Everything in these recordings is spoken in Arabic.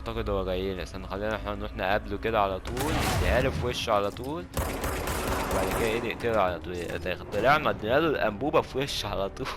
اعتقد هو جاي لي. استنى خلينا احنا نروح نقابله كده على طول، نديها له في وشه على طول، وبعد كده ايه نقتله على طول. طلعنا ادينا له الانبوبه في وشه على طول.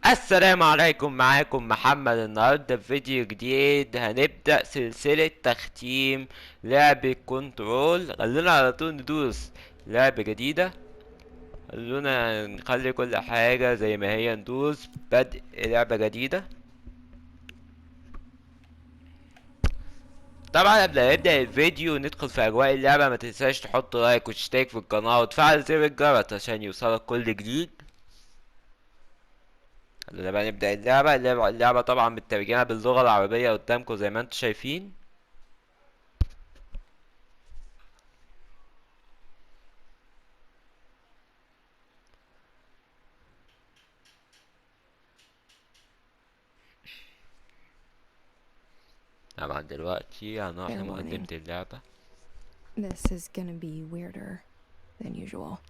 السلام عليكم، معاكم محمد. النهارده في فيديو جديد هنبدأ سلسلة تختيم لعبة كنترول. خلونا على طول ندوس لعبة جديدة، خلونا نخلي كل حاجة زي ما هي، ندوس بدء لعبة جديدة. طبعا قبل ما نبدأ الفيديو ندخل في أجواء اللعبة، ما تنساش تحط لايك وتشترك في القناة وتفعل زر الجرس عشان يوصلك كل جديد. خلونا بقى نبدأ اللعبة طبعا مترجمة باللغة العربية قدامكم زي ما انتم شايفين. طبعا دلوقتي هنروح لمقدمة اللعبة. This is gonna be weirder than usual.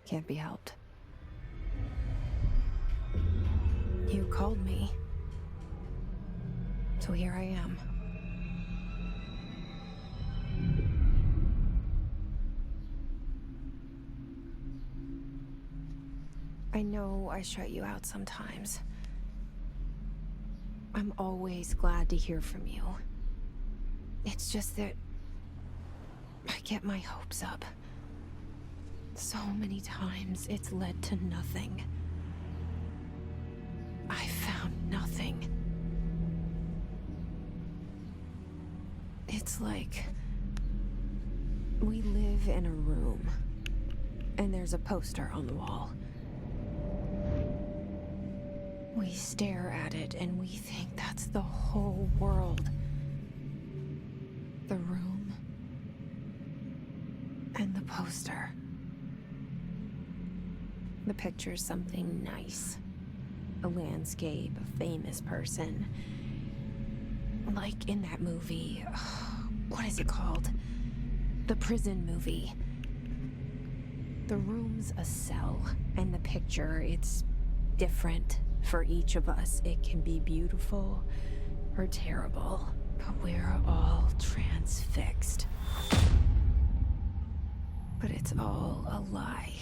Can't be helped. You called me. So here I am. I know I shut you out sometimes. I'm always glad to hear from you. It's just that I get my hopes up. So many times it's led to nothing. I found nothing. It's like we live in a room and there's a poster on the wall. We stare at it and we think that's the whole world. The room and the poster. The picture's something nice. A landscape, a famous person. Like in that movie, what is it called? The prison movie. The room's a cell, and the picture, it's different for each of us. It can be beautiful or terrible, but we're all transfixed. But it's all a lie.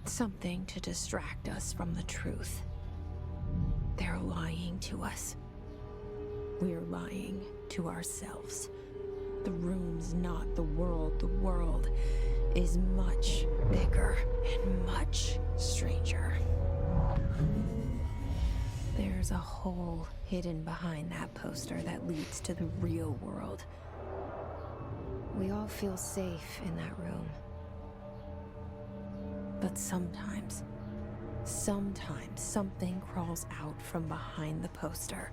Something to distract us from the truth. They're lying to us. We're lying to ourselves. The room's not the world. The world is much bigger and much stranger. There's a hole hidden behind that poster that leads to the real world. We all feel safe in that room. But sometimes something crawls out from behind the poster.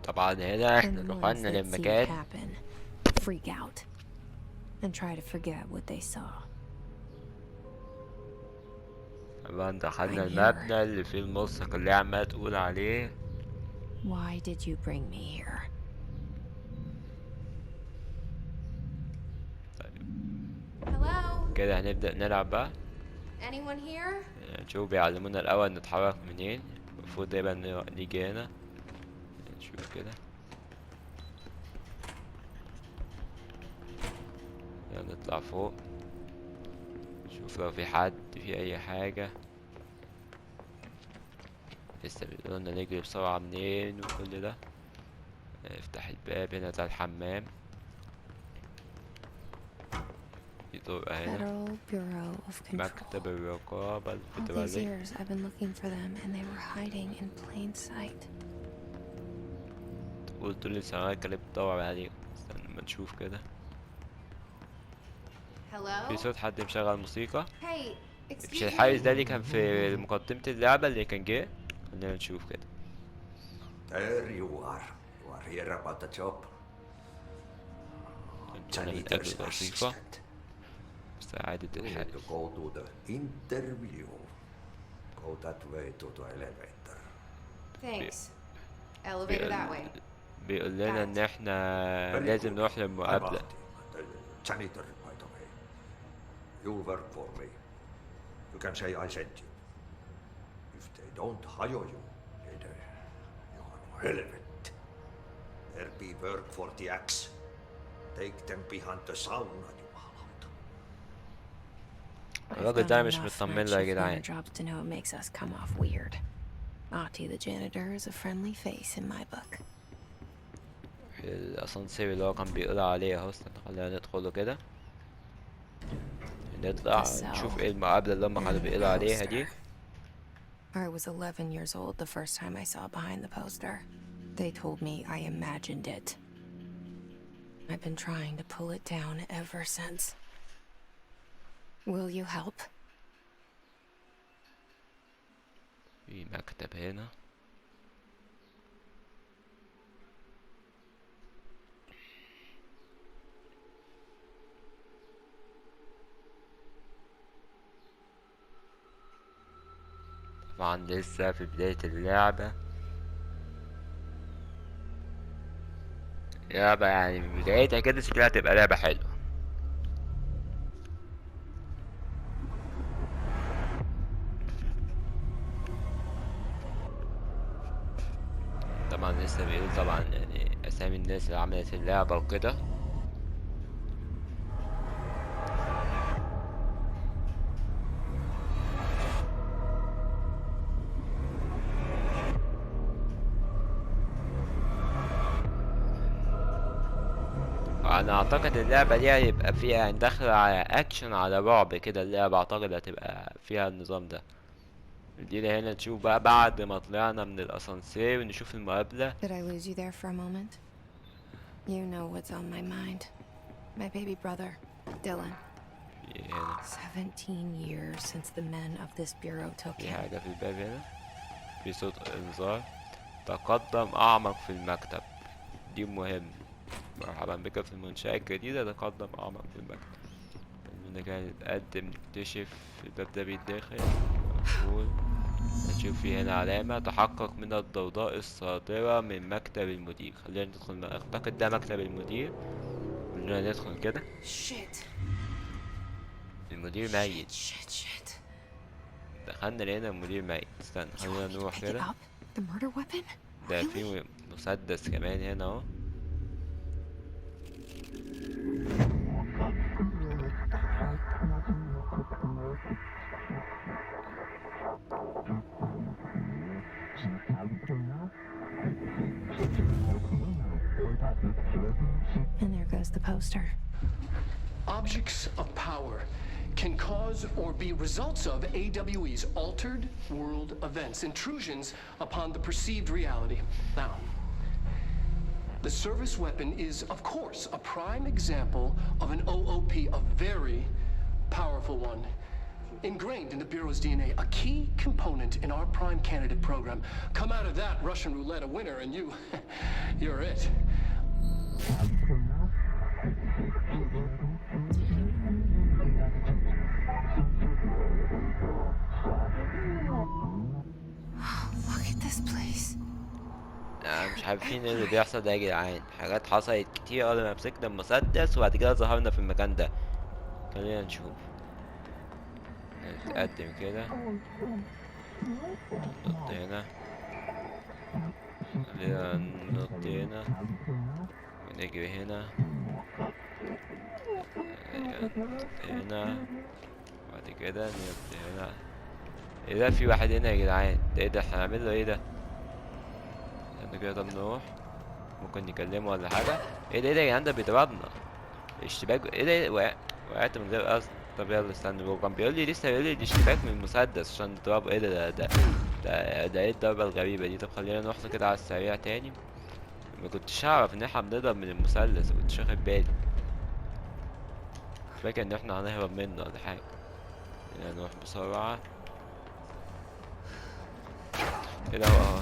طبعا هنا احنا And the ones دخلنا that see it للمكان. happen freak out and try to forget what they saw. طبعا دخلنا I'm المبنى اللي فيه الملصق اللي عمالة تقول عليه. Why did you bring me here? Hello? كده هنبدأ نلعب بقى. Anyone here? نشوف بيعلمونا الأول نتحرك منين. المفروض يبقى نيجي هنا نشوف كده. يلا نطلع فوق نشوف لو في حد في أي حاجة. لسه بيقولولنا نجري بسرعة منين وكل ده. افتح الباب هنا بتاع الحمام. في طرقة هنا. Federal Bureau of Control. مكتب الرقابة All these الفيدرالية. years I've been looking for them and they were hiding in plain sight. قلت له السنوات كانت بتدور عليه. استنى ما نشوف كده. Hello? في صوت حد مشغل موسيقى. Hey, مش excuse الحارس me. ده اللي كان في مقدمة اللعبة اللي كان جه. خلينا نشوف كده. There you are. You are here about the job. أنا من أجل الوظيفة. مساعدة You need الحارس. to go to the interview. Go that way to the elevator. Thanks. Elevator that way. بيقول لنا ان احنا Very لازم good. نروح I'm للمقابلة. Marty, the janitor, by the way. You'll work for me. You can say I sent you. If they don't hire you, you are no hell of it. There be work for the axe. Take them behind the sauna, you malauta. I've الراجل ده done مش enough مطمن night له يا shift جدعان. cleaner jobs to know it makes us come off weird. Ahti the janitor is a friendly face in my book. الاسانسير اللي هو كان بيقول عليه اهو، استنى خلينا ندخله كده، نطلع نشوف ايه المقابلة اللي هم كانوا بيقولوا عليها دي. I was 11 years old the first time I saw behind the poster. They told me I imagined it. I've been trying to pull it down ever since. Will you help? في مكتب هنا. طبعا لسه في بداية اللعبة. لعبة يعني من بدايتها كده شكلها تبقى لعبة حلوة. طبعا لسه بيقول طبعا يعني اسامي الناس اللي عملت اللعبة وكده. انا اعتقد اللعبة دي هيبقى فيها يعني داخلة على اكشن على رعب كده، اللعبة اعتقد هتبقى فيها النظام ده. ادينا هنا نشوف بقى بعد ما طلعنا من الاسانسير ونشوف المقابلة. Did I lose you there for a moment? You know what's on my mind. My baby brother, Dylan. في هنا 17 years since the men of this bureau took في him. حاجة في الباب هنا، في صوت انذار. تقدم اعمق في المكتب. دي مهم. مرحبا بك في المنشأة الجديدة، تقدم اعمق في المكتب. خلينا كده نتقدم نكتشف الباب ده بالداخل مقفول. هنشوف في هنا علامة تحقق من الضوضاء الصادرة من مكتب المدير. خلينا ندخل، اعتقد ده مكتب المدير. خلينا ندخل كده. Shit. المدير ميت. Shit. دخلنا لقينا المدير ميت. استنى You خلينا want me to نروح pick it كده. up? The murder weapon? ده Really? في مسدس كمان هنا اهو. And there goes the poster. Objects of power can cause or be results of AWE's altered world events, intrusions upon the perceived reality. Now, the service weapon is, of course, a prime example of an OOP, a very powerful one. Ingrained in the Bureau's DNA, a key component in our prime candidate program. Come out of that Russian roulette a winner and you're it. Look at this place. مش عارفين ايه اللي بيحصل ده يا جدعان. حاجات حصلت كتير اول ما مسكنا المسدس وبعد كده ظهرنا في المكان ده. خلينا نشوف. نتقدم كده، ننط هنا، خلينا ننط هنا ونجري هنا هنا، بعد كده ننط هنا. ايه ده؟ في واحد هنا يا جدعان. ده ايه ده؟ احنا هنعمل له ايه ده؟ استنى كده، طب نروح ممكن نكلمه ولا حاجة. ايه ده؟ ايه ده يا جدعان؟ ده بيضربنا اشتباك. ايه ده؟ وقعت من غير قصد. طب يلا استنى، هو كان بيقول لي لسه بيقول لي دي اشتباك من المسدس عشان نضربه. ايه ده ايه الضربة الغريبة دي؟ طب خلينا نروح كده على السريع تاني. ما كنتش اعرف ان احنا بنضرب من المثلث، ما كنتش واخد بالي. فاكر ان احنا هنهرب منه ولا حاجة. خلينا نروح بسرعة. كده اهو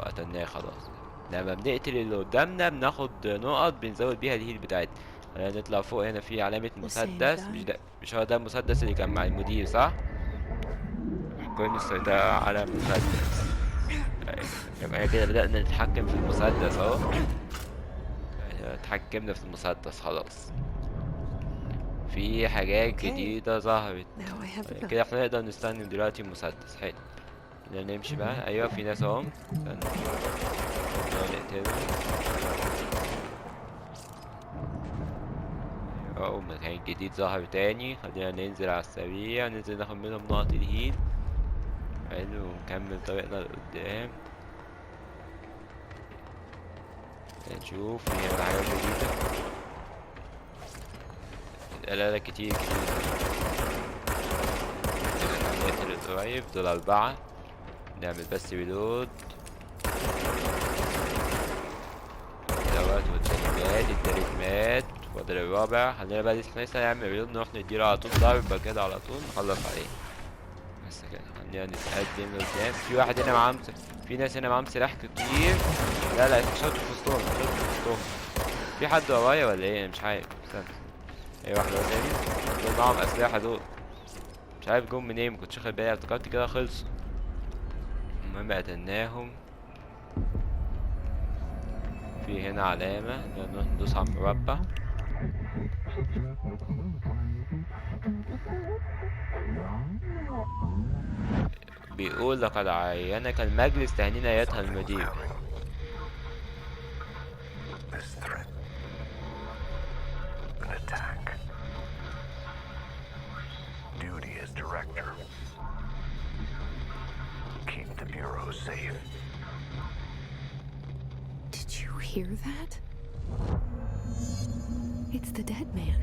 قتلناه خلاص. لما بنقتل اللي قدامنا بناخد نقط بنزود بيها الهيل بتاعتنا. خلينا نطلع فوق. هنا في علامة مسدس، مش هو ده المسدس اللي كان مع المدير صح؟ كون السيطرة على المسدس. يبقى كده بدأنا نتحكم في المسدس اهو. اتحكمنا في المسدس خلاص. في حاجات جديدة ظهرت. كده احنا نقدر نستخدم دلوقتي المسدس. حلو. بدنا نمشي بقى. ايوه في ناس اهم. نقتلهم. اهو مكان جديد ظهر تاني. خلينا ننزل على السريع، ننزل ناخد منهم نقط الهيل. حلو ونكمل طريقنا لقدام. نشوف في هنا حاجات جديدة. لا كتير نقتل القريب. دول 4. نعمل بس ريلود دوت. والتاني مات، التالت مات، فاضل الرابع. خلينا بقى لسه نعمل ريلود، نروح نديله على طول ضربة كده على طول نخلص عليه. بس كده خلينا نتقدم لقدام. في واحد هنا معاه في ناس هنا معاهم سلاح كتير. لا شوت في وسطهم، شوت في وسطهم. في حد ورايا ولا ايه؟ مش عارف. استنى. اي واحد تاني. دول معاهم اسلحة دول. مش عارف جم منين، مكنتش واخد بالي. افتكرت كده خلصوا. المهم قتلناهم. في هنا علامة نروح ندوس على المربع. بيقول لقد عينك المجلس تهنينا ايتها المدير. This threat. An attack. Duty as director. Keep the Bureau safe. Did you hear that? It's the dead man.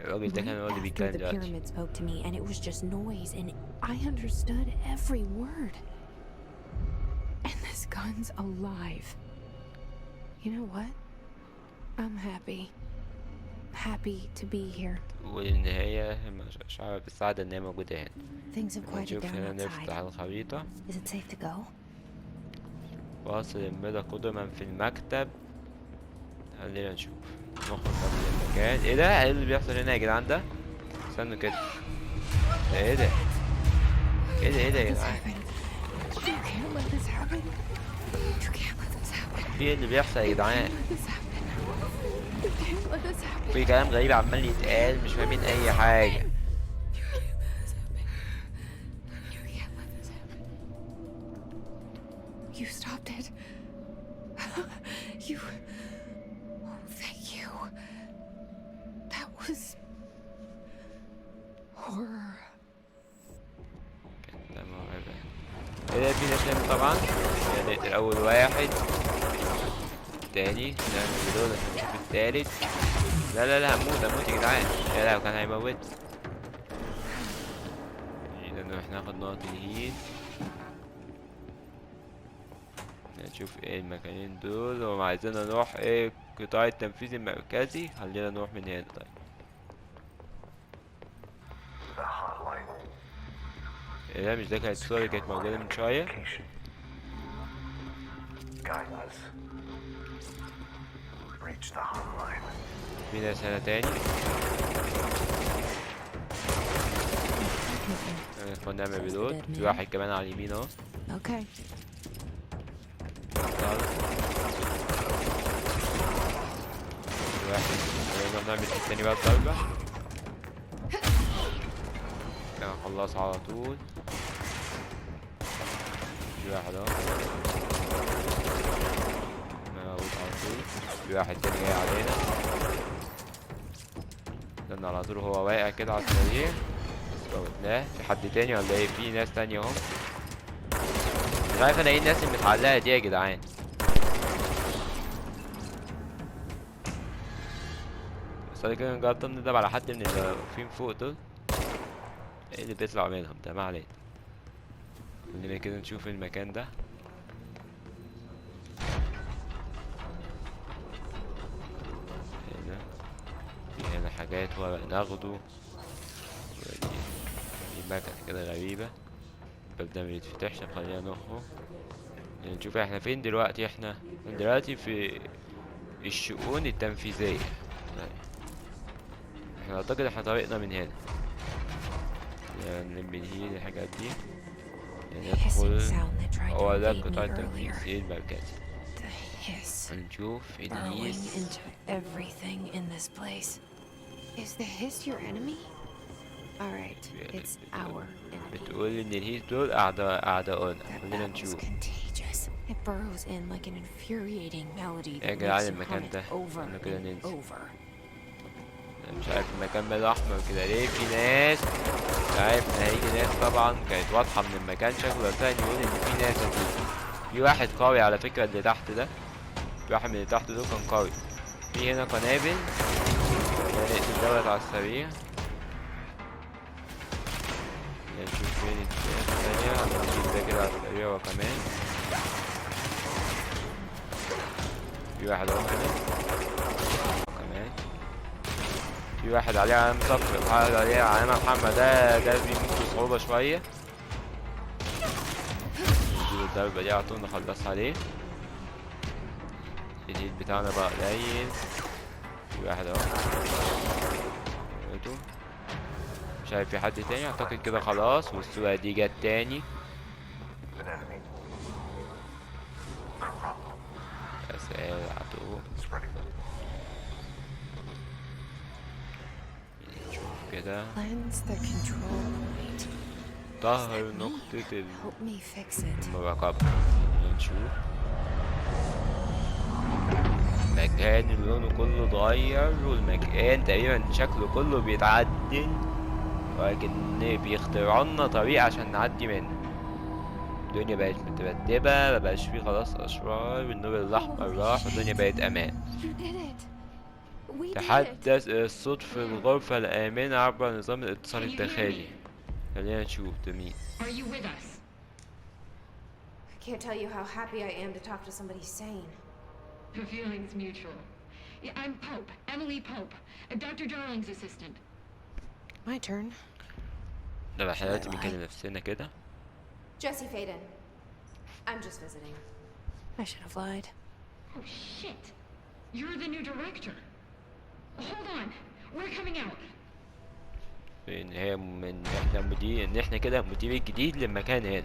الراجل ده كان هو اللي After بيتكلم the دلوقتي. pyramid spoke to me, and it was just noise, and I understood every word. And this gun's alive. You know what? I'm happy. Happy to be here. والنهاية شعر بالسعادة إن هي موجودة هنا. Things have quieted نشوف هنا down نفتح outside. الخريطة. Is it safe to go? واصل المدى قدما في المكتب. خلينا نشوف. نخرج من المكان. ايه ده؟ ايه اللي بيحصل هنا يا جدعان ده؟ استنوا كده. ده ايه ده؟ ايه ده يا جدعان؟ You can't let this happen. You can't let this happen. في ايه اللي بيحصل يا جدعان؟ Let this happen. You can't let this happen. في كلام غريب عمال يتقال، مش فاهمين أي حاجة. You stopped it. You. Oh, thank you. That was horror. ده مرعب. ايه ده؟ في ناس هنا طبعا. نقتل أول واحد. التاني نعمل دول عشان نشوف التالت. لا هموت يا جدعان. يا لا كان هيموت. نروح ناخد نقط الهيل. نشوف ايه المكانين دول. وهم عايزيننا نروح ايه قطاع التنفيذ المركزي. خلينا نروح من هنا. طيب The hotline. ايه ده؟ مش ده كانت الصورة اللي كانت موجودة من شوية؟ Guidance. Reach the hotline. في ناس هنا تاني. ندخل نعمل ريلود. في واحد كمان على اليمين اهو. Okay. في واحد. خلينا نعمل التاني بقى الضربة. كده نخلص على طول. في واحد اهو. موجود على طول. في واحد تاني جاي علينا. استنى على طول هو واقع كده على السريع. بس موتناه. في حد تاني ولا ايه؟ في ناس تانية اهم. مش عارف انا ايه الناس اللي متعلقة دي يا جدعان. بس انا كده جربت نضرب على حد من اللي واقفين فوق دول. ايه اللي بيطلع منهم ده؟ ما علينا. خلينا كده نشوف المكان ده. هنا في هنا حاجات ورق ناخده. دي مكنة كده غريبة. الباب ده ميتفتحش. خلينا نخرج. نشوف احنا فين دلوقتي. احنا دلوقتي في الشؤون التنفيذية. احنا اعتقد احنا طريقنا من هنا. يعني نلم الحاجات دي. ندخل هو ده قطاع التنفيذ المركزي. هنشوف burrowing الهيس. into everything in this place. Is the hiss your enemy? Alright, it's our enemy. بتقول ان الهيس دول اعداؤنا. That خلينا battle's نشوف. contagious. It burrows in like an infuriating melody that يا makes جدعان you hum المكان it ده over احنا كده and ننزل. over. أنا مش عارف المكان ماله احمر كده ليه. في ناس مش عارف ان هيجي ناس. طبعا كانت واضحة من المكان. شكله ثاني يقول ان في ناس هتيجي. في واحد قوي على فكرة اللي تحت ده. في واحد من اللي تحت دول كان قوي. في هنا قنابل. نقتل دوت على السريع. نشوف فين الثانية. هنجيب ده كده على السريع وكمان. في واحد اهو كده. كمان في واحد عليه علامة صفر. واحد عليه علامة محمد. ده بيموت بصعوبة شوية. نجيب الضربة دي على طول نخلص عليه. الهيد بتاعنا بقى قليل. في واحد اهو. مش عارف في حد تاني. اعتقد كده خلاص. والسورة دي جت تاني. An enemy. اسال عطوه. Spreading. نشوف كده. Cleanse the control point. ظهر نقطة Help me fix it. المراقبة. نشوف. المكان اللي لونه كله اتغير. والمكان تقريبا شكله كله بيتعدل. ولكن بيخترعوا لنا طريقة عشان نعدي منه. الدنيا بقت مترتبة. مبقاش فيه خلاص أشرار. والنور الأحمر راح والدنيا بقت أمان. You did it. We did it. تحدث الصوت في الغرفة الآمنة عبر نظام الاتصال الداخلي. خلينا نشوف ده مين. Are you with us? I can't tell you how happy I am to talk to somebody sane. The feeling's mutual. Yeah, I'm Pope, Emily Pope, Dr. Darling's assistant. My turn. ده احنا دلوقتي بنكلم نفسنا كده. Jesse Faden. I'm just visiting. I should have lied. Oh shit! You're the new director. Hold on, we're coming out. ان هي من احنا مدير. ان احنا كده المدير الجديد للمكان هنا.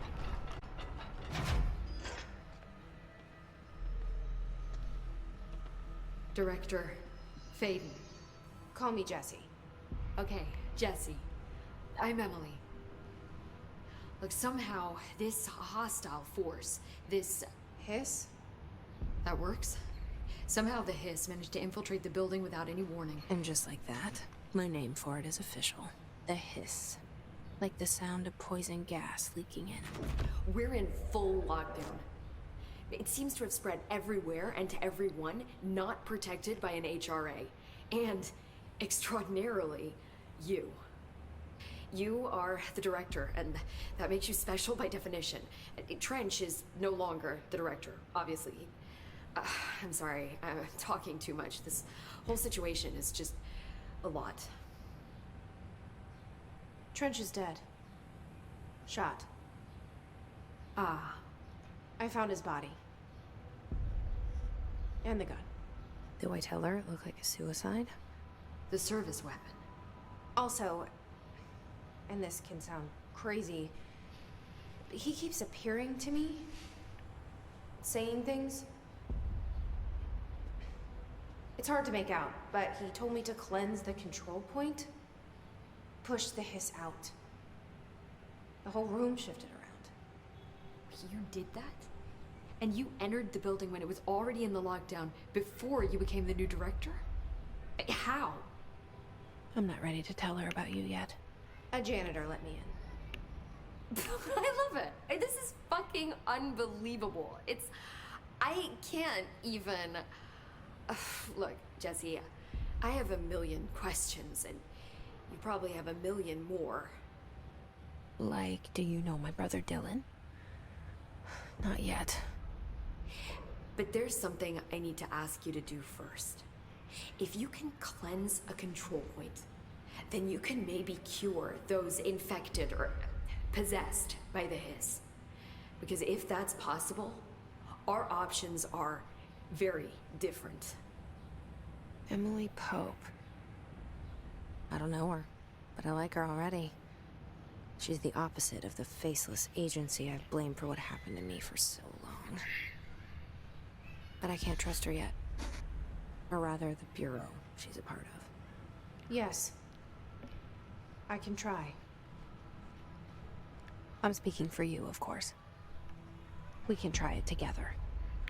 Director Faden. Call me Jesse. Okay, Jesse. I'm Emily. Look, somehow this hostile force, this... Hiss? that works? Somehow the hiss managed to infiltrate the building without any warning. And just like that, my name for it is official. The hiss. Like the sound of poison gas leaking in. We're in full lockdown. It seems to have spread everywhere and to everyone not protected by an HRA. And, extraordinarily, you. You are the director, and that makes you special by definition. Trench is no longer the director, obviously. I'm sorry, I'm talking too much. This whole situation is just a lot. Trench is dead. Shot. Ah, I found his body. And the gun. Do I tell her it looked like a suicide? the service weapon. Also, and this can sound crazy, but he keeps appearing to me, saying things. It's hard to make out, but he told me to cleanse the control point, push the hiss out. The whole room shifted around. You did that? And you entered the building when it was already in the lockdown before you became the new director? How? I'm not ready to tell her about you yet. A janitor let me in. I love it. This is fucking unbelievable. I can't even... Look, Jesse, I have a million questions, and you probably have a million more. Like, do you know my brother Dylan? Not yet. But there's something I need to ask you to do first. If you can cleanse a control point, then you can maybe cure those infected or possessed by the hiss. Because if that's possible, our options are very different. Emily Pope. I don't know her, but I like her already. She's the opposite of the faceless agency I've blamed for what happened to me for so long. But I can't trust her yet. Or rather, the Bureau she's a part of. Yes. I can try. I'm speaking for you, of course. We can try it together.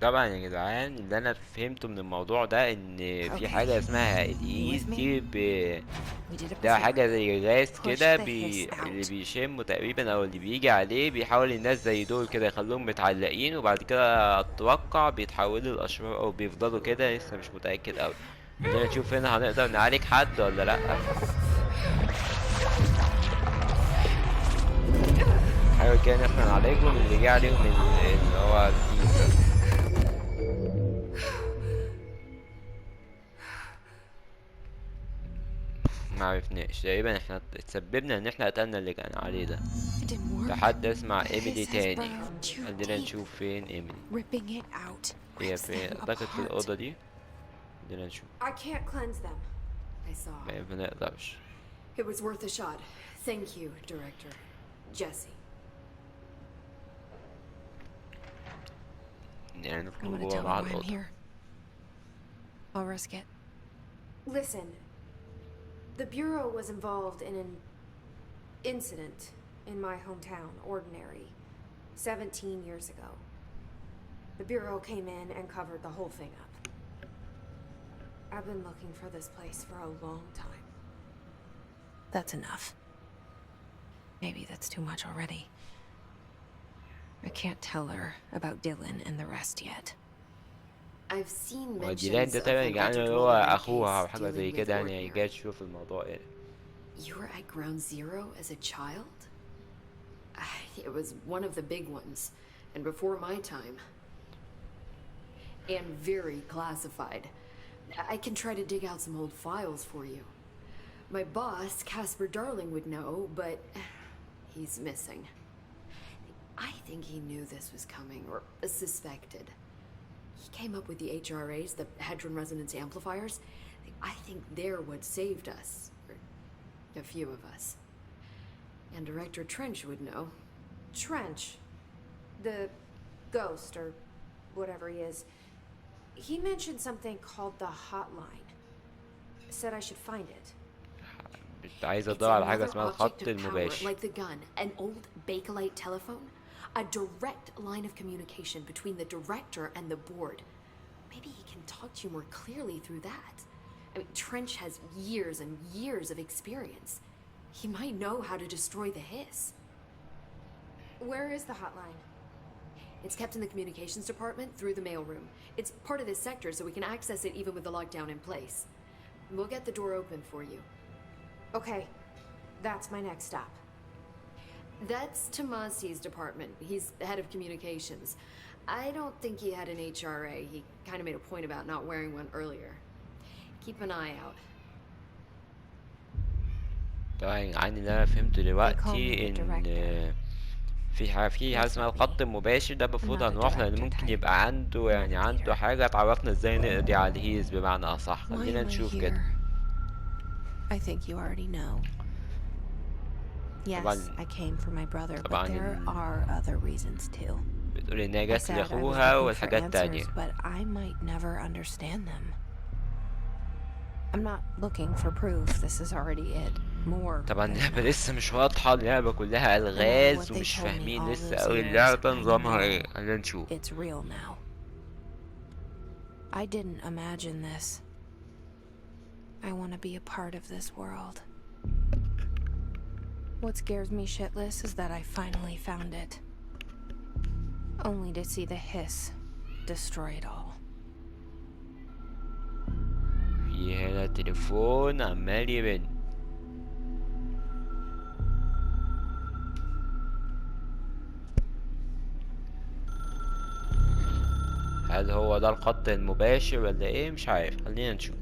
طبعا يا جدعان، اللي انا فهمته من الموضوع ده ان في حاجة اسمها الايز دي We did it ده before. حاجة زي غاز Push كده the hiss out. اللي بيشمه تقريبا او اللي بيجي عليه بيحاول الناس زي دول كده يخلوهم متعلقين، وبعد كده اتوقع بيتحولوا لاشرار او بيفضلوا كده، لسه مش متأكد اوي. خلينا نشوف هنا هنقدر نعالج حد ولا لأ. نحاول كده ان احنا نعالجهم اللي جه عليهم اللي هو الإيز ده. ما عرفناش تقريبا، احنا اتسببنا ان احنا قتلنا اللي كان عليه ده. It didn't ده work. حد اسمع The ايميلي hiss has تاني. burrowed too خلينا deep. نشوف فين ايميلي. Ripping it out. هي rips فين؟ them اعتقد في apart. الاوضه دي. خلينا نشوف. I can't cleanse them. I saw. ما بنقدرش. It was worth a shot. Thank you, Director. Jesse. يعني I'm ندخل gonna جوه tell مع her I'm القطة. here. I'll risk it. Listen. The Bureau was involved in an incident in my hometown, Ordinary, 17 years ago. The Bureau came in and covered the whole thing up. I've been looking for this place for a long time. That's enough. Maybe that's too much already. I can't tell her about Dylan and the rest yet. I've seen وديلان mentions ده of تقريبا an يعني هو intertwined اخوها او case حاجه زي dealing with كده، يعني Ordinary. جاي تشوف الموضوع ايه. You were at Ground Zero as a child? It was one of the big ones, and before my time. And very classified. I can try to dig out some old files for you. My boss, Casper Darling, would know, but he's missing. I think he knew this was coming, or suspected. He came up with the HRAs, the Hadron Resonance Amplifiers. I think they're what saved us. Or a few of us. And Director Trench would know. Trench, the ghost, or whatever he is, he mentioned something called the hotline. Said I should find it. عايز It's ادور على حاجه another اسمها object الخط of power, المباشر. like the gun, an old Bakelite telephone. A direct line of communication between the director and the board. Maybe he can talk to you more clearly through that. I mean, Trench has years and years of experience. He might know how to destroy the hiss. Where is the hotline? It's kept in the communications department through the mailroom. It's part of this sector, so we can access it even with the lockdown in place. We'll get the door open for you. Okay, that's my next stop. That's Tomasi's department. He's the head of communications. I don't think he had an HRA. He kind of made a point about not wearing one earlier. Keep an eye out. طبعا يعني اللي انا فهمته دلوقتي ان في حاجه اسمها الخط المباشر ده، المفروض هنروح لان ممكن يبقى عنده يعني عنده حاجه تعرفنا ازاي نقضي على الهيز بمعنى اصح. خلينا نشوف كده. I think you already know. Yes, I came for my brother, but there are other reasons too. بتقول ان هي I جت said I was لاخوها looking for والحاجات تانية. answers, but I might never understand them. I'm not looking for proof. This is already it. More. طبعا than اللعبة enough. لسه مش واضحة، اللعبة كلها ألغاز ومش فاهمين لسه أوي اللعبة نظامها ايه. خلينا نشوف. It's real now. I didn't imagine this. I want to be a part of this world. What scares me shitless is that I finally found it. Only to see the hiss destroy it all. في هنا تليفون عمال يرن. هل هو ده الخط المباشر ولا ايه؟ مش عارف، خلينا نشوف.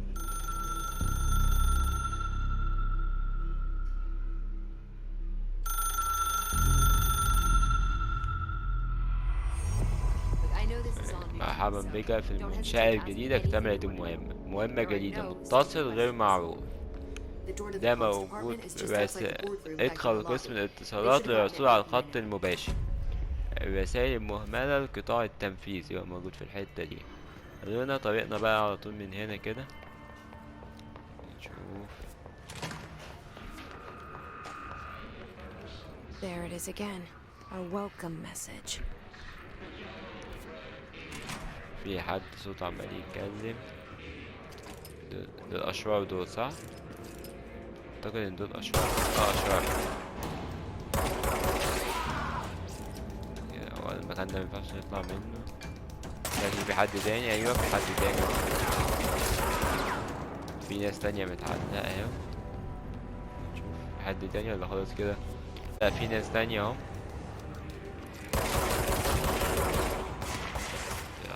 مرحبا بك في المنشأة الجديدة. اكتملت مهمة جديدة، متصل غير معروف. ده موجود بس ادخل قسم الاتصالات للحصول على الخط المباشر. الرسائل المهملة لقطاع التنفيذ يبقى موجود في الحتة دي. خلونا طريقنا بقى على طول من هنا كده نشوف. There it is again. Our welcome message. في حد صوت عمال يتكلم. دول الأشرار دول صح؟ أعتقد إن دول أشرار. أشرار. هو المكان ده مينفعش نطلع منه. لكن في حد تاني. أيوة في حد تاني. في ناس تانية متعلقة اهو. نشوف في حد تاني ولا خلاص كده؟ لا في ناس تانية اهو.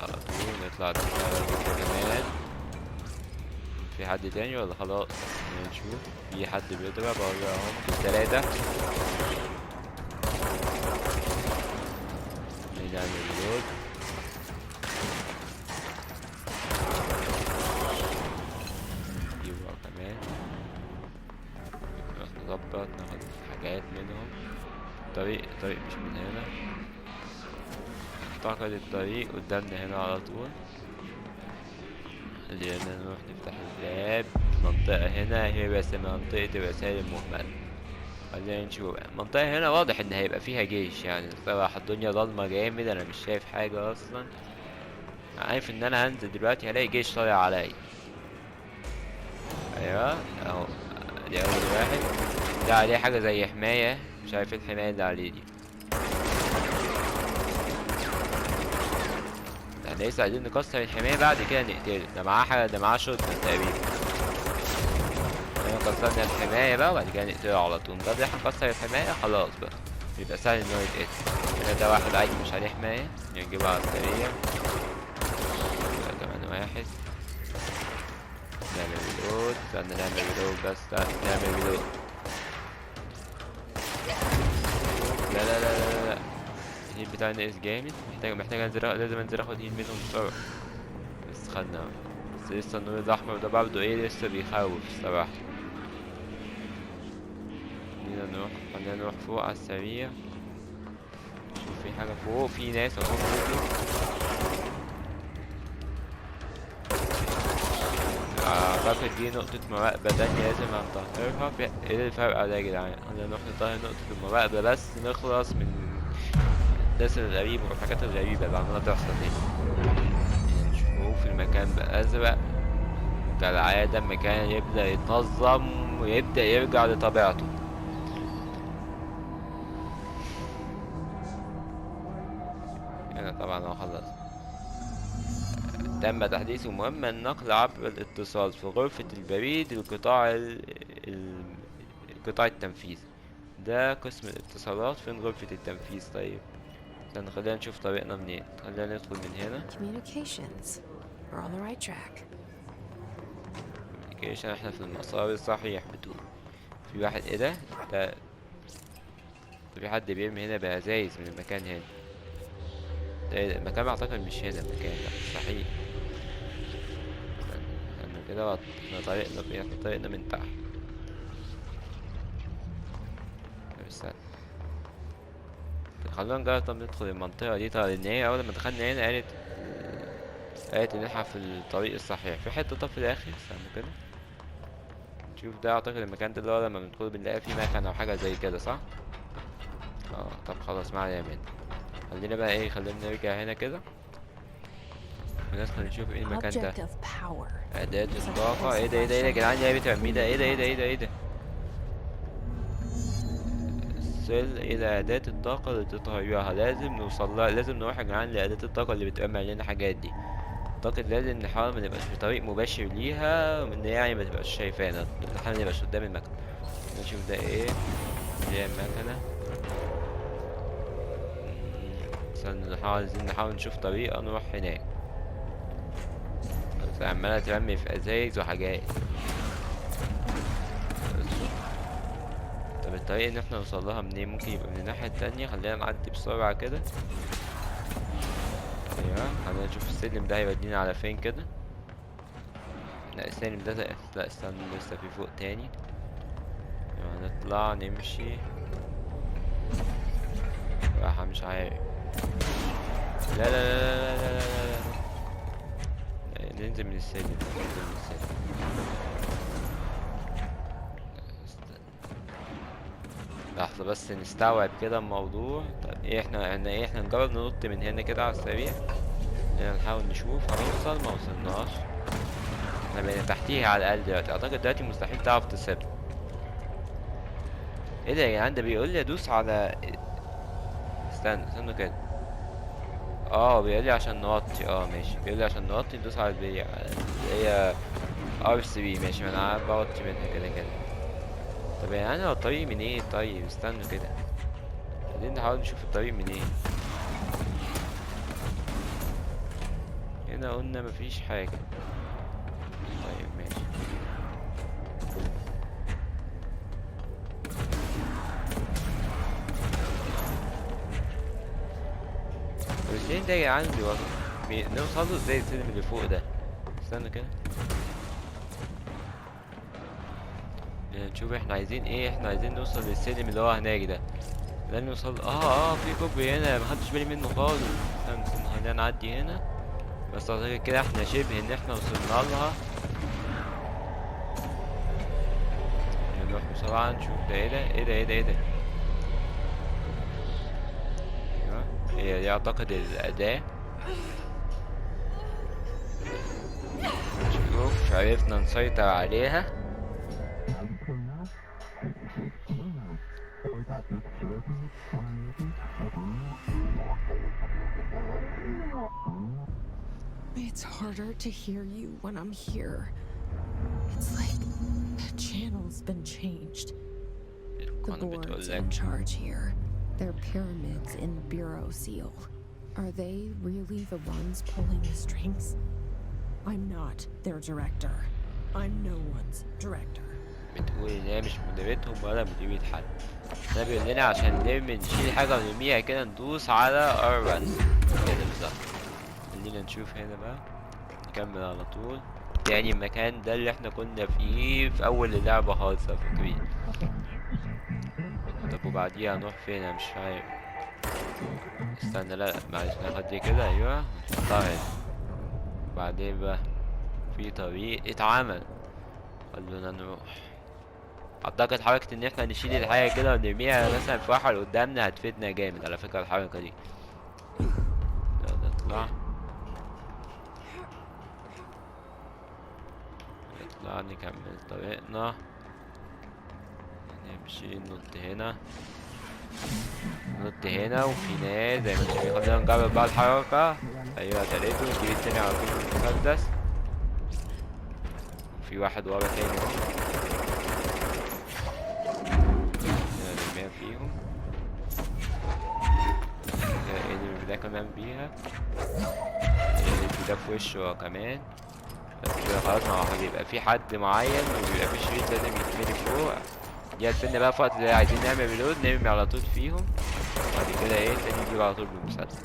على طول نطلع كمان. في حد تاني ولا خلاص؟ نشوف. في حد بيضرب اهو بالتلاتة. نعمل ريلود. نجيبه كمان. نظبط ناخد حاجات منهم. الطريق مش من هنا. اعتقد الطريق قدامنا هنا على طول. خلينا نروح نفتح الباب. منطقة هنا هي بس منطقة الرسائل المهملة. خلينا نشوف المنطقة هنا. واضح ان هيبقى فيها جيش يعني. الصراحة الدنيا ضلمة جامد. انا مش شايف حاجة اصلا. عارف ان انا هنزل دلوقتي هلاقي جيش طالع عليا. ايوه اهو. دي اول واحد. ده عليه حاجة زي حماية. مش عارف ايه الحماية اللي عليه دي. احنا لسه عايزين نكسر الحماية بعد كده نقتله. ده معاه حاجة. ده معاه شوت تقريبا. احنا كسرنا الحماية بقى وبعد كده نقتله على طول. ده احنا نكسر الحماية خلاص بقى يبقى سهل ان هو يتقتل. هنا ده واحد عادي مش عليه حماية. نجيبه على السريع. ده كمان واحد. نعمل ريلود. استنى نعمل ريلود بس. نعمل ريلود. لا لا لا لا لا. الهيل بتاعي ناقص جامد. محتاج انزل. لازم انزل اخد هيل منهم بسرعة. بس خدنا بس لسه النور الاحمر ده برضه ايه لسه بيخوف الصراحة. خلينا نروح فوق على السريع. شوف في حاجة فوق. في ناس اهو. اعتقد دي نقطة مراقبة تانية لازم هنطهرها. ايه الفرق ده يا جدعان؟ خلينا نروح نطهر نقطة المراقبة بس نخلص من الناس الغريبة والحاجات الغريبة اللي عمالة تحصل دي. نشوف المكان بقى ازرق. كالعادة المكان يبدأ يتنظم ويبدأ يرجع لطبيعته. هنا طبعا لو خلص. تم تحديث مهمة النقل عبر الاتصال في غرفة البريد قطاع التنفيذ. ده قسم الاتصالات. فين غرفة التنفيذ؟ طيب خلينا نشوف طريقنا منين. خلينا ندخل من هنا. Communications. We're on the right track. communication. احنا في المسار الصحيح بتقول. في واحد ايه ده في حد بيرمي هنا بأزايز من المكان هنا. ده المكان اعتقد مش هنا المكان ده مستحيل. استنى كده. احنا طريقنا من تحت. استنى خلونا نجرب. طب ندخل المنطقة دي. طب ان هي اول ما دخلنا هنا قالت ان احنا في الطريق الصحيح. في حتة طب في الاخر. استنى كده نشوف. ده اعتقد المكان ده اللي هو لما بندخل بنلاقي فيه مكان او حاجة زي كده صح؟ طب خلاص ما علينا منه. خلينا بقى ايه. خلينا نرجع هنا كده وندخل نشوف ايه المكان ده. أداة الطاقة. ايه ده يا جدعان؟ يا بترمي ده. ايه ده ايه ده؟ أداة الطاقة اللي تطهرها. لازم نوصل لها. لازم نروح يا جدعان لأداة الطاقة اللي بترمي علينا الحاجات دي. اعتقد لازم نحاول منبقاش في طريق مباشر ليها. من يعني متبقاش شايفانا. نحاول منبقاش قدام المكنة. نشوف ده ايه. اللي هي المكنة. استنى عايزين نحاول نشوف طريقة نروح هناك. بس عمالة ترمي في ازايز وحاجات. طب الطريقة ان احنا نوصلها منين؟ ممكن يبقى من الناحية التانية. خلينا نعدي بسرعة كده. ايوه خلينا نشوف السلم ده هيودينا على فين كده. لا السلم ده لا استنى لسه في فوق تاني. ايوه نطلع نمشي راحة مش عارف. لا لا لا لا لا لا لا لا. ننزل من السلم ننزل من السلم. لحظة بس نستوعب كده الموضوع. طب ايه احنا نجرب ننط من هنا كده على السريع. نحاول نشوف هنوصل. ما وصلناش. احنا بقينا تحتيها على الاقل دلوقتي. اعتقد دلوقتي مستحيل تعرف تسيبنا. ايه ده يا جدعان؟ ده بيقول لي ادوس على استنى كده. بيقول لي عشان نوطي. ماشي بيقول لي عشان نوطي ندوس على البي هي R3. ماشي ما انا عارف بوطي منها كده كده. طب يعني انا الطريق منين؟ طيب استنوا كده خلينا نحاول نشوف الطريق منين. هنا قلنا مفيش حاجة. طيب ماشي. طب السلم ده يا جدعان نوصله ازاي السلم اللي فوق ده؟ استنى كده نشوف احنا عايزين ايه. احنا عايزين نوصل للسلم اللي هو هناك ده. لازم نوصل. في كوبري هنا مخدتش بالي منه خالص. استنى خلينا نعدي هنا. بس اعتقد كده احنا شبه ان احنا وصلنا لها. نروح بسرعة نشوف ده ايه ده ايه ده ايه ده ايه ده. هي دي اعتقد الأداة. شوف عرفنا نسيطر عليها. It's harder to hear you when I'm here. It's like the channel's been changed. The board's in charge here. They're pyramids in the Bureau seal. Are they really the ones pulling the strings? I'm not their director. I'm no one's director. بتقول ان هي مش مديرتهم ولا مديرة حد. ده بيقول لنا عشان نشيل حاجة ونرميها كده ندوس على R1 كده بالظبط. خلينا نشوف هنا بقى. نكمل على طول. تاني المكان ده اللي احنا كنا فيه في اول اللعبة خالص لو فاكرين. طب وبعديها هنروح فين؟ انا مش عارف. استنى لا معلش ناخد دي كده. ايوه نحطها هنا. بعدين بقى في طريق اتعمل. خلونا نروح. اعتقد حركة ان احنا نشيل الحاجة كده ونرميها مثلا في واحد قدامنا هتفيدنا جامد على فكرة الحركة دي. يلا نطلع نكمل طريقنا. نمشي ننط هنا وفي ناس زي ما انتم شايفين. خلينا نجرب بقى الحركة. ايوه تلاتة نجيب التاني على طول بالمسدس. في واحد ورا تاني نرميها فيهم. اللي ده كمان بيها. اللي ده في وشه كمان. بس كده خلاص ما هو بيبقى في حد معين وبيبقى في شريط لازم يتملي فوق. دي هتفيدنا بقى في وقت اللي عايزين نعمل ريلود نرمي على طول فيهم. بعد كده تاني نجيب على طول بالمسدس.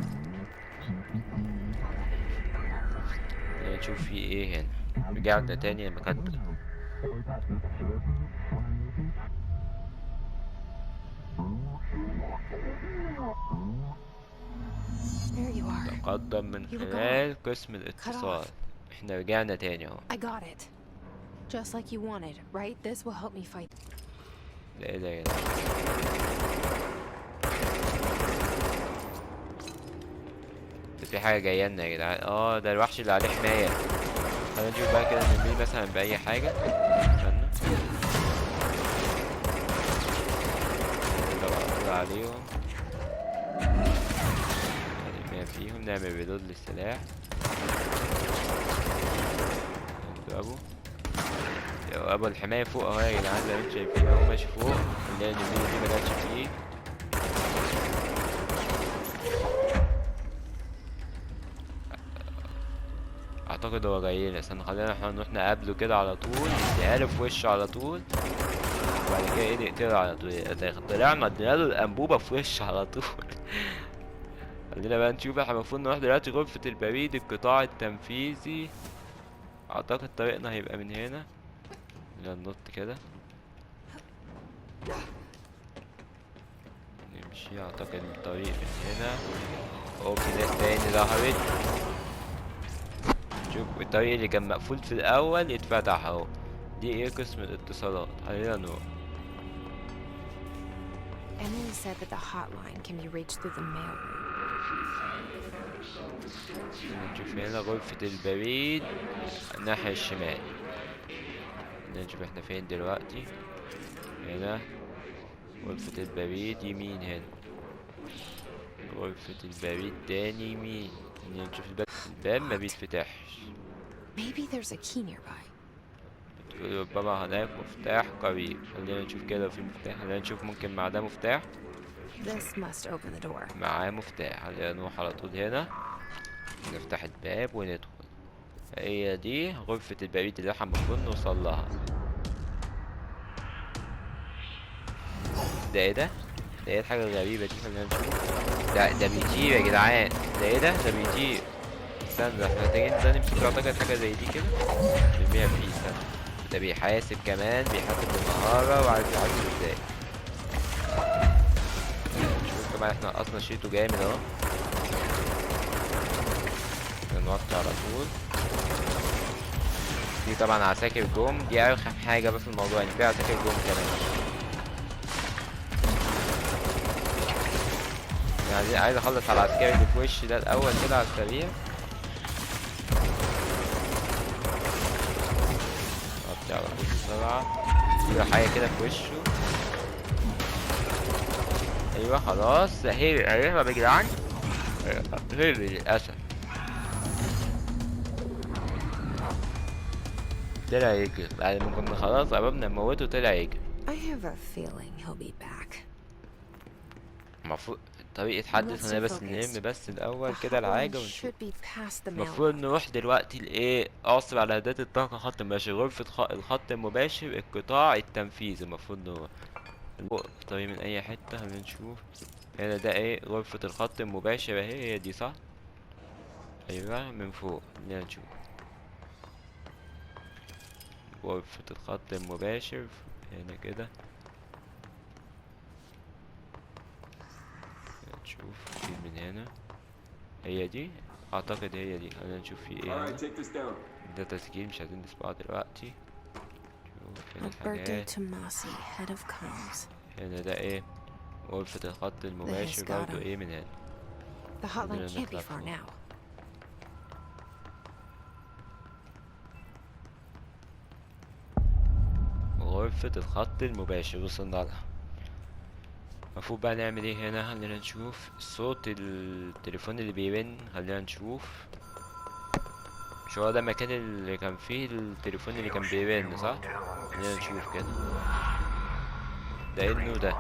نشوف في ايه هنا. رجعنا تاني المكان ده. تقدم من خلال قسم الاتصال. احنا رجعنا تاني اهو. I got it. Just like you wanted, right? This will help me fight. ده ايه ده في حاجة جاية لنا يا جدعان. ده الوحش اللي عليه حماية. خلينا نشوف بقى كده نرميه مثلا بأي حاجة. استنى نقدر عليهم نرميها فيهم. نعمل ريلود للسلاح. نضربه. ابو الحماية فوق اهو يا جدعان زي ما انتم شايفين اهو ماشي فوق. اللي هي النميلة دي مجاتش فيه. اعتقد هو جايلنا. استنى خلينا احنا نروح نقابله كده على طول. نديها في وشه على طول. وبعد كده نقتله على طول. طلعنا ادينا له الانبوبة في وشه على طول. خلينا بقى نشوف. احنا المفروض نروح دلوقتي غرفة البريد القطاع التنفيذي. اعتقد طريقنا هيبقى من هنا. خلينا ننط كده نمشي. اعتقد الطريق من هنا. في ناس تاني ظهرت. شوف الطريق اللي كان مقفول في الاول اتفتح اهو. دي ايه؟ قسم الاتصالات. خلينا نروح. Emily said that the hotline can be reached through the mail room. نشوف هنا غرفة البريد الناحية الشمال. نشوف احنا فين دلوقتي. هنا غرفة البريد يمين. هنا غرفة البريد تاني يمين. نشوف الباب ما بيتفتحش. Maybe there's a key nearby. بتقول ربما هناك مفتاح قريب. خلينا نشوف كده لو في مفتاح. خلينا نشوف ممكن مع ده مفتاح. This must open the door. معاه مفتاح. خلينا نروح على طول هنا نفتح الباب وندخل. هي دي غرفة البريد اللي احنا المفروض نوصل لها. ده ايه ده؟ ده ايه الحاجة الغريبة دي؟ خلينا نشوف. ده بيطير يا جدعان. ده ايه ده؟ ده بيطير. استنى احنا محتاجين ده نمسك. اعتقد حاجة زي دي كده نرميها فيه. استنى. ده بيحاسب كمان. بيحاسب بالمهارة وعارف يحاسب ازاي. شوف كمان احنا اصلا شيته جامد اهو. نوطي على طول. دي طبعا عساكر جم. دي ارخم حاجة بس في الموضوع ان في عساكر جم كمان. يعني عايز اخلص على العسكري اللي في وشي ده الاول كده على السريع. نوطي على طول بسرعة. في حاجة كده في وشه. ايوه خلاص. هرب يا جدعان. هرب للأسف. طلع يجري بعد ما كنا خلاص قربنا نموته. طلع يجري. I have a feeling he'll be back. المفروض الطريق يتحدث. هنا بس نلم بس الأول كده الحاجة ونشوف. المفروض نروح دلوقتي لإيه؟ عصر على أداة الطاقة خط مباشر. غرفة الخط المباشر القطاع التنفيذي. المفروض نروح طريق من أي حتة. خلينا نشوف هنا. ده إيه؟ غرفة الخط المباشر أهي. هي دي صح؟ أيوه من فوق. خلينا نشوف غرفة الخط المباشر هنا كده. نشوف في من هنا. هي دي اعتقد هي دي. خلينا نشوف في ايه هنا. ده تسجيل مش عايزين نسمعه دلوقتي. شوف هنا الحاجات. هنا ده ايه؟ غرفة الخط المباشر برضو ايه من هنا. The hotline can't be far now. غرفة الخط المباشر وصلنا لها. المفروض بقى نعمل ايه هنا؟ خلينا نشوف صوت التليفون اللي بيرن. خلينا نشوف. مش هو ده المكان اللي كان فيه التليفون اللي كان بيرن صح؟ خلينا نشوف كده. ده ايه النور ده؟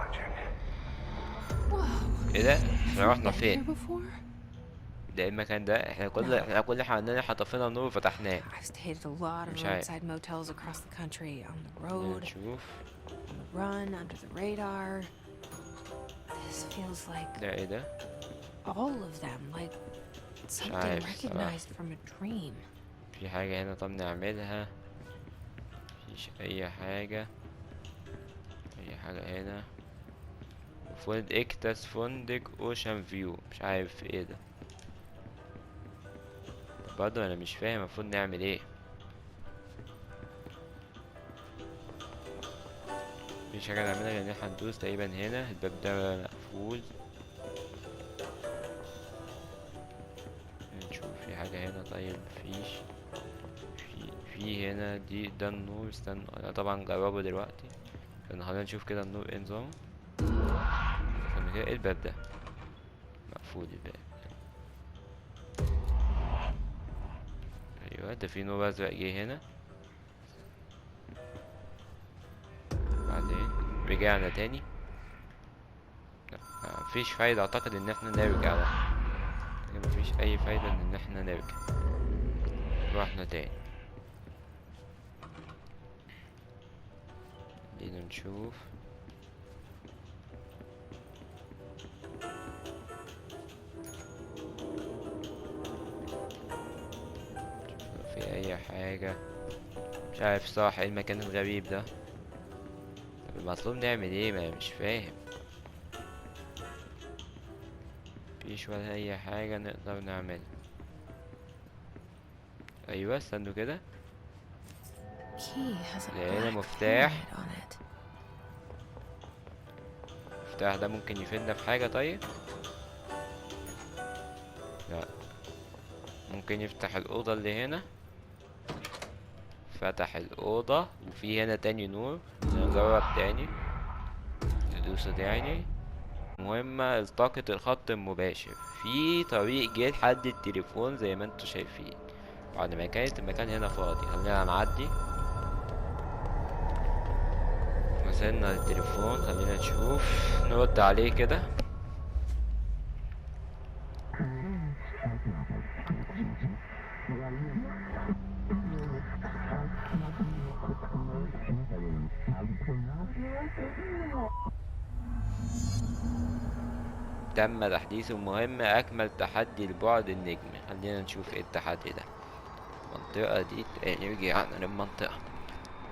ايه ده؟ احنا رحنا فين؟ ده ايه المكان ده؟ احنا كل اللي احنا عندنا حطفينا النور وفتحناه. مش عارف. نشوف. ده ايه ده؟ مش عارف صراحة. في حاجة هنا طب نعملها. مفيش اي حاجة. اي حاجة هنا. فندق اكتاس فندق اوشن فيو. مش عارف ايه ده برضه. انا مش فاهم المفروض نعمل ايه. مفيش حاجة نعملها غير ان احنا ندوس تقريبا هنا. الباب ده مقفول. نشوف في حاجة هنا. طيب مفيش. في هنا دي ده النور. استنى انا طبعا جربه دلوقتي. خلينا نشوف كده النور ايه نظامه. ايه الباب ده؟ مقفول الباب. ايوه ده في نور ازرق جه هنا. بعدين رجعنا تاني. لا مفيش فايدة اعتقد ان احنا نرجع. لا مفيش اي فايدة ان احنا نرجع. رحنا تاني. خلينا نشوف. اي حاجة. مش عارف صح ايه المكان الغريب ده. طب المطلوب نعمل ايه؟ ما مش فاهم. مفيش ولا اي حاجة نقدر نعملها. ايوه استنوا كده. Key has a لقينا black مفتاح. pyramid on it. المفتاح ده ممكن يفيدنا في حاجة طيب؟ لا. ممكن يفتح الأوضة اللي هنا. فتح الأوضة وفي هنا تاني نور. نجرب تاني. ندوس تاني. مهمة التقط الخط المباشر. في طريق جه لحد التليفون زي ما انتوا شايفين. بعد ما كانت المكان هنا فاضي. خلينا نعدي. وصلنا للتليفون. خلينا نشوف نرد عليه كده. تم تحديث المهمة. أكمل تحدي البعد النجمي. خلينا نشوف ايه التحدي ده. المنطقة دي نرجع للمنطقة.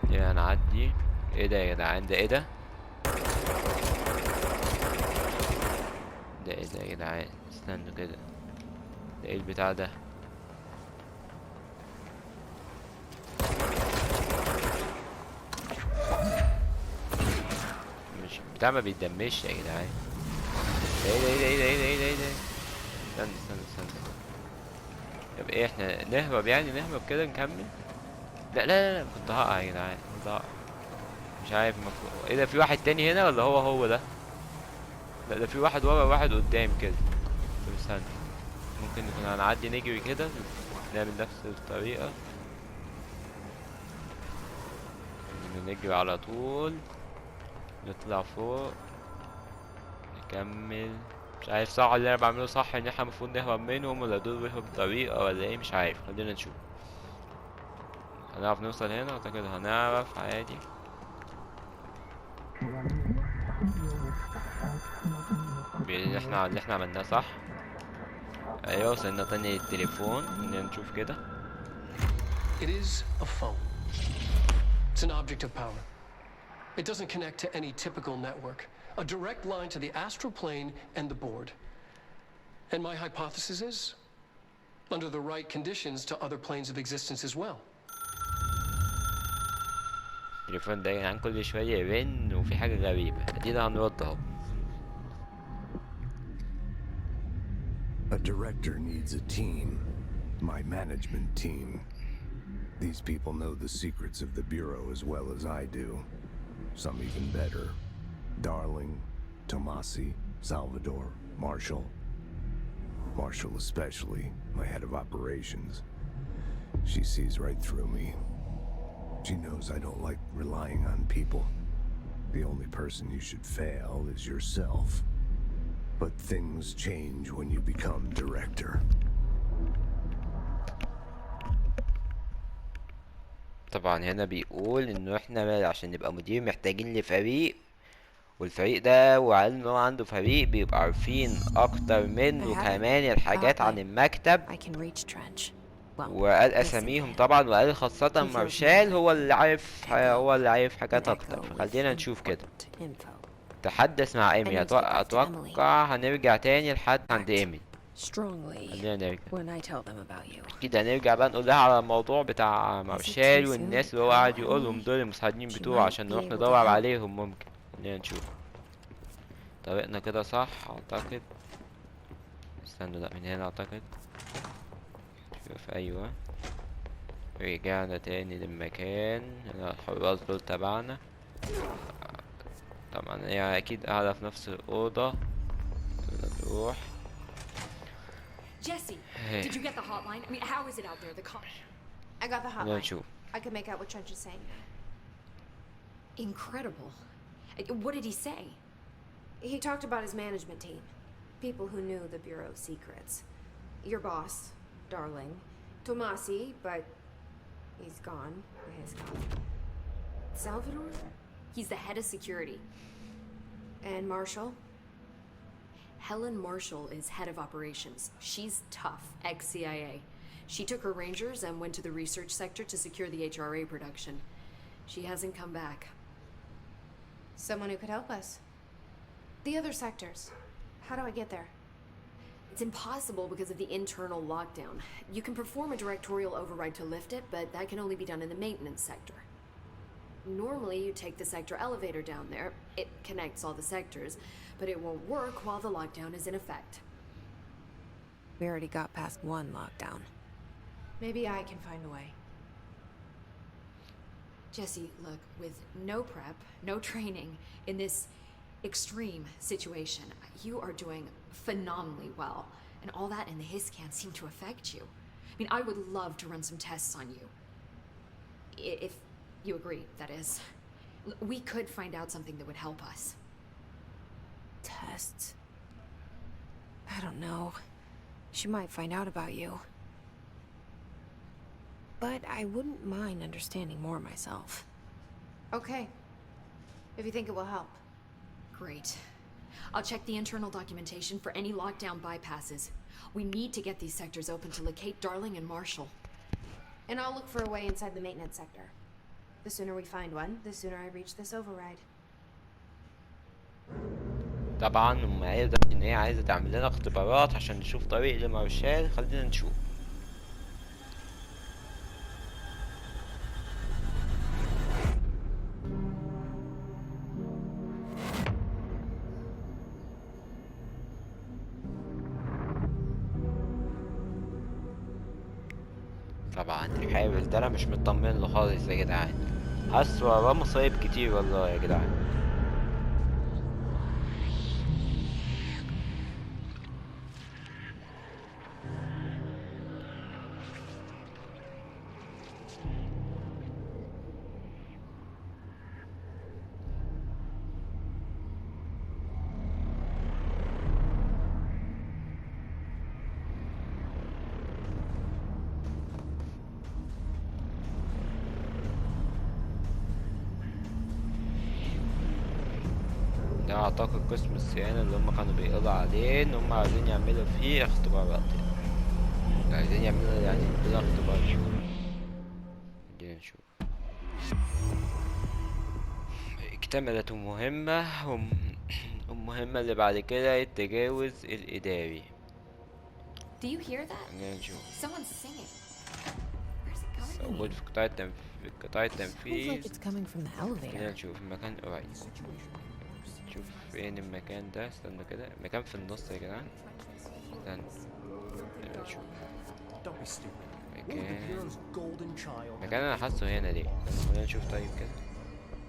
خلينا نعدي. ايه ده يا جدعان؟ ده ايه ده؟ ده ايه ده يا جدعان؟ استنوا كده. ده ايه البتاع ده؟ مش بتاع ما بيتدمش يا جدعان. ده ايه ده ايه ده ايه ده ايه ده ايه ده ايه ده؟ استنى. طب ايه احنا نهرب يعني؟ نهرب كده نكمل؟ لا كنت هقع يا جدعان. كنت هقع. مش عارف المفروض ايه ده. في واحد تاني هنا ولا هو ده؟ لا ده في واحد ورا وواحد قدام كده. طب استنى. ممكن نكون هنعدي نجري كده. نعمل نفس الطريقة. نجري على طول. نطلع فوق. نكمل. مش عارف صح اللي انا بعمله صح ان احنا المفروض نهرب منهم ولا دول بيهربوا بطريقة ولا ايه؟ مش عارف. خلينا نشوف. هنعرف نوصل هنا؟ اعتقد هنعرف عادي. بيقول ان احنا اللي احنا عملناه صح. ايوه وصلنا تاني للتليفون. خلينا نشوف كده. It is a phone. It's an object of power. It doesn't connect to any typical network. A direct line to the astral plane and the board. And my hypothesis is, under the right conditions, to other planes of existence as well. التليفون ده يعني كل شوية يرن وفي حاجة غريبة. ادينا هنرد اهو. A director needs a team. My management team. These people know the secrets of the Bureau as well as I do. Some even better. Darling, Tomasi, Salvador, Marshall. Marshall especially, my head of operations. She sees right through me. She knows I don't like relying on people. The only person you should fail is yourself. But things change when you become director. طبعا هنا بيقول انه احنا عشان نبقى مدير محتاجين لفريق. والفريق ده وعلى ان هو عنده فريق بيبقى عارفين اكتر منه كمان الحاجات عن المكتب. I can reach Trench. Well, وقال listen اساميهم to him. طبعا. وقال خاصة He feels مارشال more هو like اللي عارف حاجات An اكتر. echo with فخلينا نشوف كده. important info. تحدث مع I ايمي. need to get back to اتوقع هنرجع تاني لحد عند ايمي. Strongly خلينا نرجع. when I tell them about you. كده هنرجع بقى نقول لها على الموضوع بتاع مارشال والناس اللي هو قاعد يقولهم دول المساعدين بتوعه عشان نروح ندور عليهم. ممكن. خلينا نشوف. طريقنا كده صح اعتقد. استنوا لا من هنا اعتقد. شوف ايوه. رجعنا تاني للمكان. هنا الحراس دول تبعنا. طبعا يعني اكيد قاعدة في نفس الأوضة. نروح. Jesse, did you get the hotline? I mean, how is it out there? The car. I got the خلينا hotline. نشوف. I can make out what Trench is saying. Incredible. What did he say? He talked about his management team. People who knew the Bureau's secrets. Your boss, Darling. Tomasi, but he's gone. He's gone. Salvador? He's the head of security. And Marshall? Helen Marshall is head of operations. She's tough, ex-CIA. She took her rangers and went to the research sector to secure the HRA production. She hasn't come back. Someone who could help us. The other sectors. How do I get there? It's impossible because of the internal lockdown. You can perform a directorial override to lift it, but that can only be done in the maintenance sector. Normally, you take the sector elevator down there. It connects all the sectors, but it won't work while the lockdown is in effect. We already got past one lockdown. Maybe I can find a way. Jesse, look, with no prep, no training, in this extreme situation, you are doing phenomenally well. And all that and the hiss can't seem to affect you. I mean, I would love to run some tests on you. If you agree, that is. We could find out something that would help us. Tests? I don't know. She might find out about you. But I wouldn't mind understanding more myself. Okay. If you think it will help. Great. I'll check the internal documentation for any lockdown bypasses. We need to get these sectors open to locate Darling and Marshall. And I'll look for a way inside the maintenance sector. The sooner we find one, the sooner I reach this override. طبعا قايلة ان هي عايزة تعمل لنا اختبارات عشان نشوف طريق لمارشال. خلينا نشوف. طبعا الحارس ده انا مش مطمن له خالص يا جدعان. حاسس وراه مصايب كتير والله يا جدعان. ده اعتقد قسم الصيانة اللي هم كانوا بيقولوا عليه ان هم عايزين يعملوا فيه اختبارات، يعني عايزين يعملوا يعني كده اختبار. خلينا نشوف. اكتملت المهمة المهمة اللي بعد كده التجاوز الإداري. Do you hear that? خلينا نشوف. Someone's singing. Where's it coming موجود from? في قطاع Sounds like التنفيذ. it's coming from the خلينا elevator. نشوف المكان قريب. شوف فين المكان ده. استنى كده، المكان في النص يا جدعان. استنى نشوف مكان انا حاسه هنا ليه. خلينا نشوف. طيب كده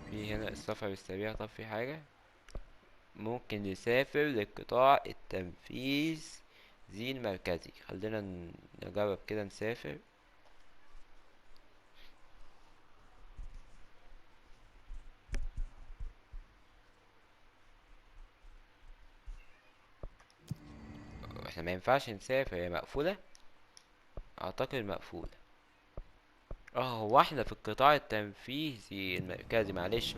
في هنا السفر السريع. طب في حاجة ممكن نسافر لقطاع التنفيذ زي المركزي. خلينا نجرب كده نسافر. احنا ما ينفعش نسافر، هي مقفولة اعتقد. مقفولة. هو احنا في القطاع التنفيذي المركزي. معلش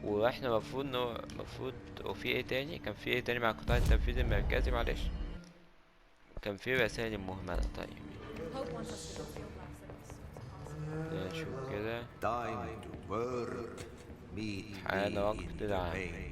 واحنا مفروض وفي ايه تاني؟ كان في ايه تاني مع القطاع التنفيذي المركزي؟ معلش كان في رسائل مهملة. طيب نشوف كده. حان وقت العمل.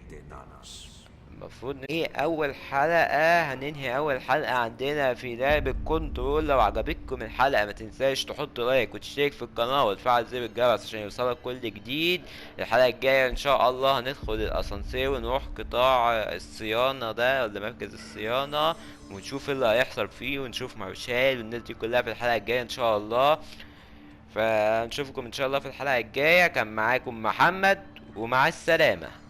المفروض ايه اول حلقة. هننهي اول حلقة عندنا في لعبة كنترول. لو عجبتكم الحلقة ما تنساش تحط لايك وتشترك في القناة وتفعل زر الجرس عشان يوصلك كل جديد. الحلقة الجاية ان شاء الله هندخل الاسانسير ونروح قطاع الصيانة ده ولا مركز الصيانة ونشوف اللي هيحصل فيه ونشوف مارشال والناس دي كلها في الحلقة الجاية ان شاء الله. فنشوفكم ان شاء الله في الحلقة الجاية. كان معاكم محمد ومع السلامة.